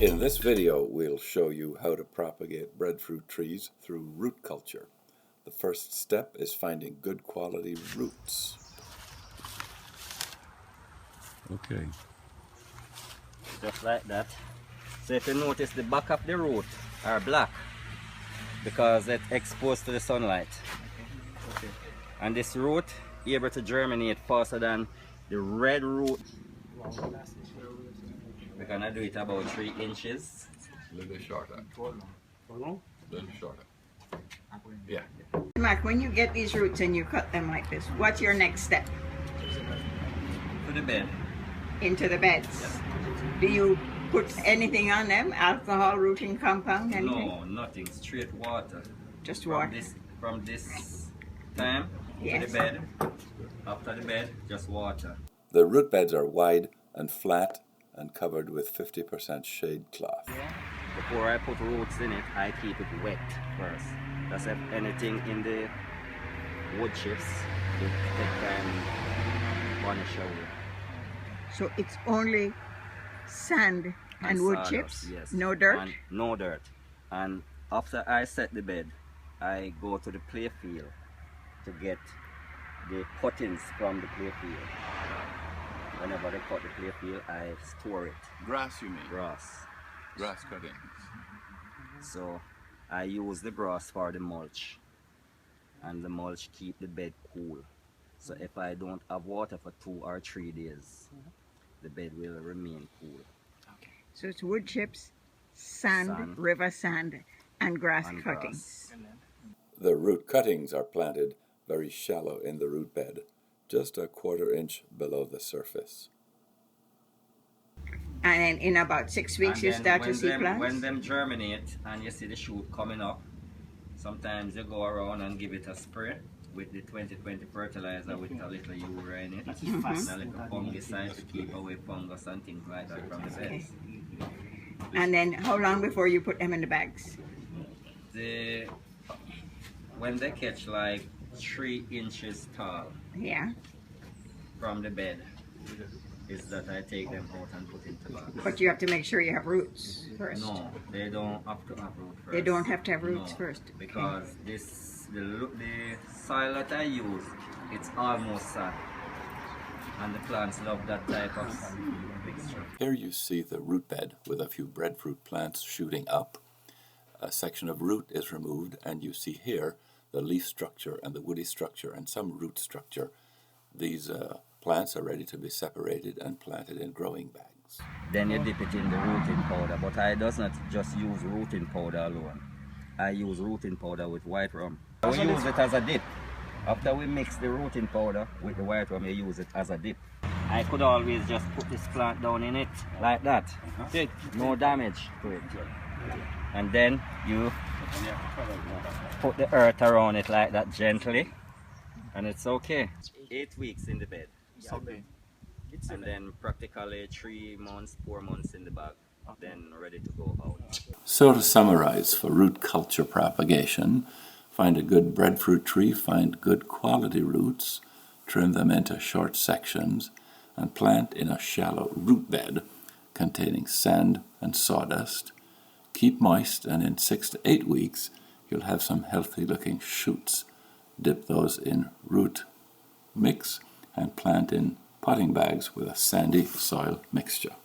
In this video, we'll show you how to propagate breadfruit trees through root culture. The first step is finding good quality roots. Okay. Just like that. So if you notice, the back of the root are black because it's exposed to the sunlight. Okay. And this root is able to germinate faster than the red root. We're gonna do it about 3 inches. A little bit shorter. A little shorter. Yeah. Mark, when you get these roots and you cut them like this, what's your next step? To the bed. Into the beds. Yes. Do you put anything on them? Alcohol, rooting compound, anything? No, nothing. Straight water. Just water. From this time to the bed. After the bed, just water. The root beds are wide and flat and covered with 50% shade cloth. Before I put roots in it, I keep it wet first. That's if anything in the wood chips, it can vanish away. So it's only sand and wood sawdust, chips? Yes. No dirt? And no dirt. And after I set the bed, I go to the play field to get the cuttings from the play field. Whenever they cut the play field, I store it. Grass, you mean? Grass. Grass cuttings. So I use the grass for the mulch, and the mulch keep the bed cool. So if I don't have water for 2 or 3 days, the bed will remain cool. Okay. So it's wood chips, sand, river sand, and grass and cuttings. Grass. The root cuttings are planted very shallow in the root bed, just a 1/4 inch below the surface. And then in about 6 weeks you start to see plants? When them germinate and you see the shoot coming up, sometimes you go around and give it a spray with the 2020 fertilizer with a little urea in it, and a little fungicide to keep away fungus and things like that from the beds. Okay. And then how long before you put them in the bags? When they catch like 3 inches tall from the bed, is that I take them out and put into bags. But you have to make sure you have roots first. No, they don't have to have roots first. They don't have to have roots first. Because the soil that I use, it's almost sand, and the plants love that type of mixture. Here you see the root bed with a few breadfruit plants shooting up. A section of root is removed, and you see here the leaf structure and the woody structure and some root structure. These plants are ready to be separated and planted in growing bags. Then you dip it in the rooting powder, but I does not just use rooting powder alone. I use rooting powder with white rum. We use it as a dip. After we mix the rooting powder with the white rum, you use it as a dip. I could always just put this plant down in it like that. No damage to it. And then you put the earth around it like that gently, and it's okay. 8 weeks in the bed. Okay. And then practically 3 months, 4 months in the bag, then ready to go out. So to summarize, for root culture propagation, find a good breadfruit tree, find good quality roots, trim them into short sections, and plant in a shallow root bed containing sand and sawdust. Keep moist, and in 6 to 8 weeks, you'll have some healthy looking shoots. Dip those in root mix and plant in potting bags with a sandy soil mixture.